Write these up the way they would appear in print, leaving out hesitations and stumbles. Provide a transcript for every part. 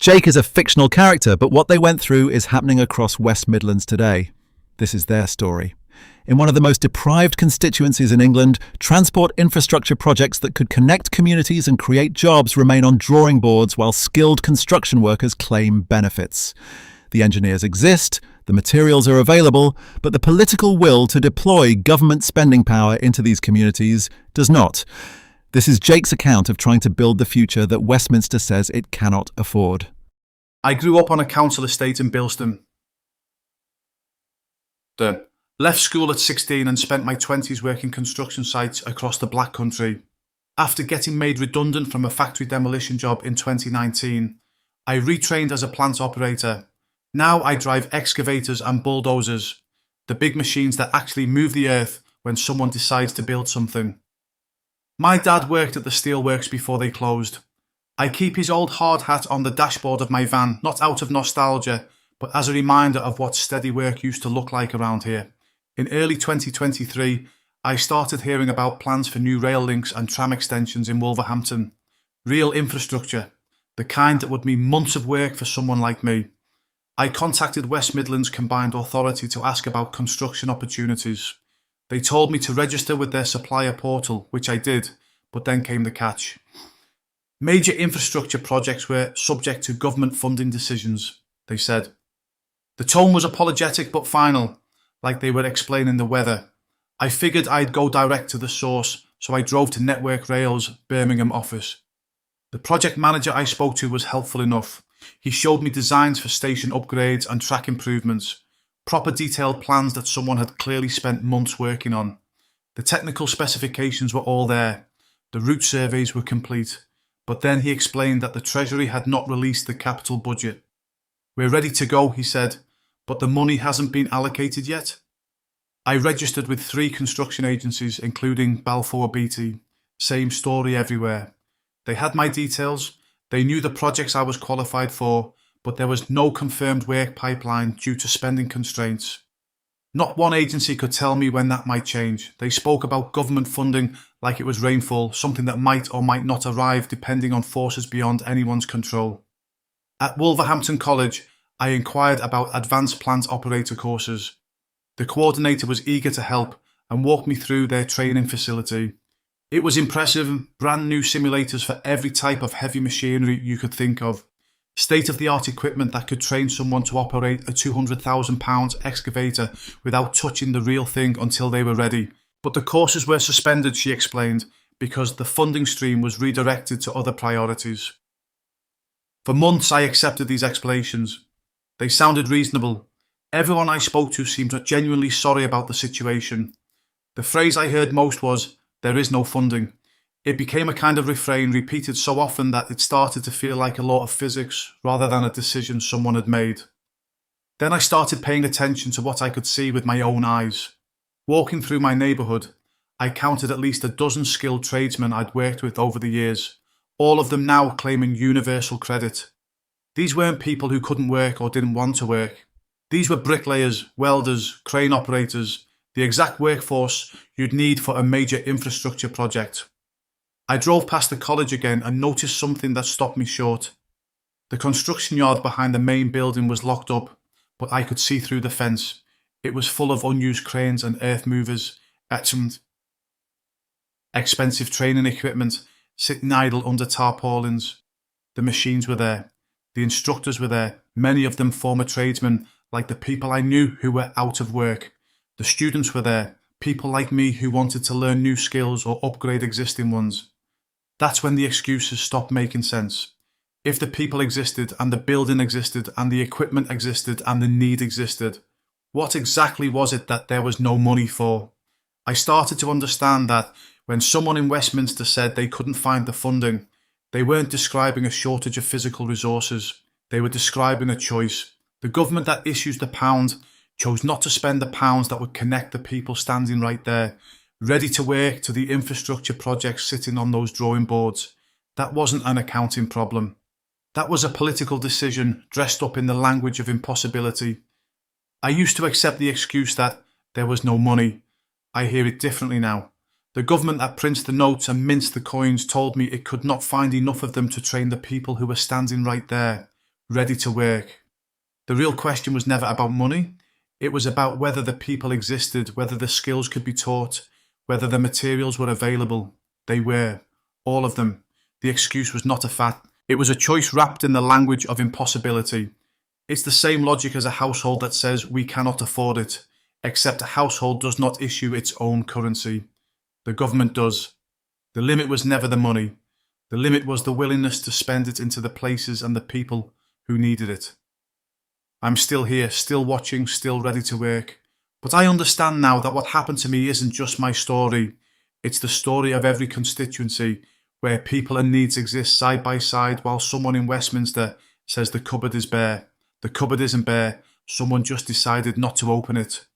Jake is a fictional character, but what they went through is happening across West Midlands today. This is their story. In one of the most deprived constituencies in England, transport infrastructure projects that could connect communities and create jobs remain on drawing boards while skilled construction workers claim benefits. The engineers exist, the materials are available, but the political will to deploy government spending power into these communities does not. This is Jake's account of trying to build the future that Westminster says it cannot afford. I grew up on a council estate in Bilston. Left school at 16 and spent my 20s working construction sites across the Black Country. After getting made redundant from a factory demolition job in 2019, I retrained as a plant operator. Now I drive excavators and bulldozers, the big machines that actually move the earth when someone decides to build something. My dad worked at the steelworks before they closed. I keep his old hard hat on the dashboard of my van, not out of nostalgia, but as a reminder of what steady work used to look like around here. In early 2023, I started hearing about plans for new rail links and tram extensions in Wolverhampton. Real infrastructure, the kind that would mean months of work for someone like me. I contacted West Midlands Combined Authority to ask about construction opportunities. They told me to register with their supplier portal, which I did, but then came the catch. Major infrastructure projects were subject to government funding decisions, they said. The tone was apologetic but final, like they were explaining the weather. I figured I'd go direct to the source, so I drove to Network Rail's Birmingham office. The project manager I spoke to was helpful enough. He showed me designs for station upgrades and track improvements, proper detailed plans that someone had clearly spent months working on. The technical specifications were all there. The route surveys were complete. But then he explained that the Treasury had not released the capital budget. "We're ready to go," he said, "but the money hasn't been allocated yet." I registered with 3 construction agencies, including Balfour Beatty. Same story everywhere. They had my details. They knew the projects I was qualified for, but there was no confirmed work pipeline due to spending constraints. Not one agency could tell me when that might change. They spoke about government funding like it was rainfall, something that might or might not arrive depending on forces beyond anyone's control. At Wolverhampton College, I inquired about advanced plant operator courses. The coordinator was eager to help and walked me through their training facility. It was impressive, brand new simulators for every type of heavy machinery you could think of. State-of-the-art equipment that could train someone to operate a £200,000 excavator without touching the real thing until they were ready. But the courses were suspended, she explained, because the funding stream was redirected to other priorities. For months I accepted these explanations. They sounded reasonable. Everyone I spoke to seemed genuinely sorry about the situation. The phrase I heard most was, "There is no funding." It became a kind of refrain repeated so often that it started to feel like a law of physics rather than a decision someone had made. Then I started paying attention to what I could see with my own eyes. Walking through my neighbourhood, I counted at least a dozen skilled tradesmen I'd worked with over the years, all of them now claiming universal credit. These weren't people who couldn't work or didn't want to work. These were bricklayers, welders, crane operators, the exact workforce you'd need for a major infrastructure project. I drove past the college again and noticed something that stopped me short. The construction yard behind the main building was locked up, but I could see through the fence. It was full of unused cranes and earth movers, expensive training equipment sitting idle under tarpaulins. The machines were there. The instructors were there, many of them former tradesmen, like the people I knew who were out of work. The students were there, people like me who wanted to learn new skills or upgrade existing ones. That's when the excuses stopped making sense. If the people existed and the building existed and the equipment existed and the need existed, what exactly was it that there was no money for? I started to understand that when someone in Westminster said they couldn't find the funding, they weren't describing a shortage of physical resources. They were describing a choice. The government that issues the pound chose not to spend the pounds that would connect the people standing right there, ready to work, to the infrastructure projects sitting on those drawing boards. That wasn't an accounting problem. That was a political decision dressed up in the language of impossibility. I used to accept the excuse that there was no money. I hear it differently now. The government that prints the notes and mints the coins told me it could not find enough of them to train the people who were standing right there, ready to work. The real question was never about money. It was about whether the people existed, whether the skills could be taught, whether the materials were available. They were, all of them. The excuse was not a fact. It was a choice wrapped in the language of impossibility. It's the same logic as a household that says we cannot afford it, except a household does not issue its own currency. The government does. The limit was never the money. The limit was the willingness to spend it into the places and the people who needed it. I'm still here, still watching, still ready to work. But I understand now that what happened to me isn't just my story. It's the story of every constituency where people and needs exist side by side while someone in Westminster says the cupboard is bare. The cupboard isn't bare. Someone just decided not to open it.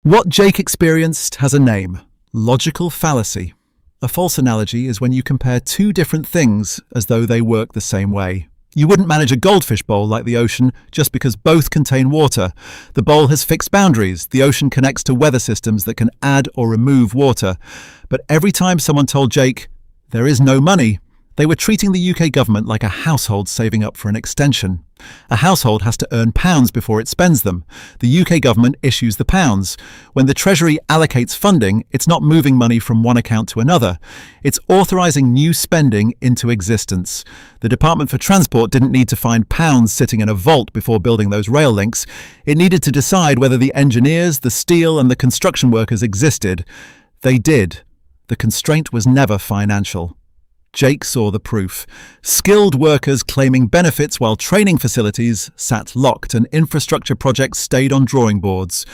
What Jake experienced has a name: logical fallacy. A false analogy is when you compare two different things as though they work the same way. You wouldn't manage a goldfish bowl like the ocean just because both contain water. The bowl has fixed boundaries. The ocean connects to weather systems that can add or remove water. But every time someone told Jake, there is no money, they were treating the UK government like a household saving up for an extension. A household has to earn pounds before it spends them. The UK government issues the pounds. When the Treasury allocates funding, it's not moving money from one account to another. It's authorising new spending into existence. The Department for Transport didn't need to find pounds sitting in a vault before building those rail links. It needed to decide whether the engineers, the steel and the construction workers existed. They did. The constraint was never financial. Jake saw the proof. Skilled workers claiming benefits while training facilities sat locked and infrastructure projects stayed on drawing boards.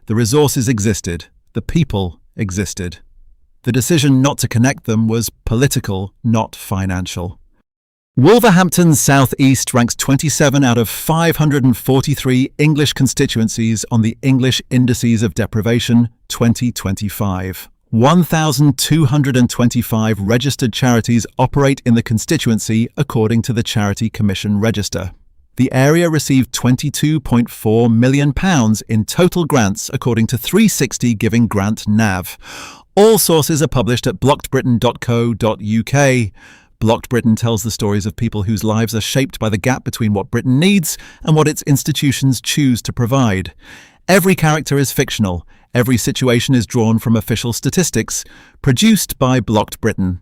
The resources existed. The people existed. The decision not to connect them was political, not financial. Wolverhampton South East ranks 27 out of 543 English constituencies on the English Indices of Deprivation 2025. 1,225 registered charities operate in the constituency according to the Charity Commission Register. The area received £22.4 million in total grants according to 360 Giving Grant NAV. All sources are published at blockedbritain.co.uk. Blocked Britain tells the stories of people whose lives are shaped by the gap between what Britain needs and what its institutions choose to provide. Every character is fictional. Every situation is drawn from official statistics. Produced by Blocked Britain.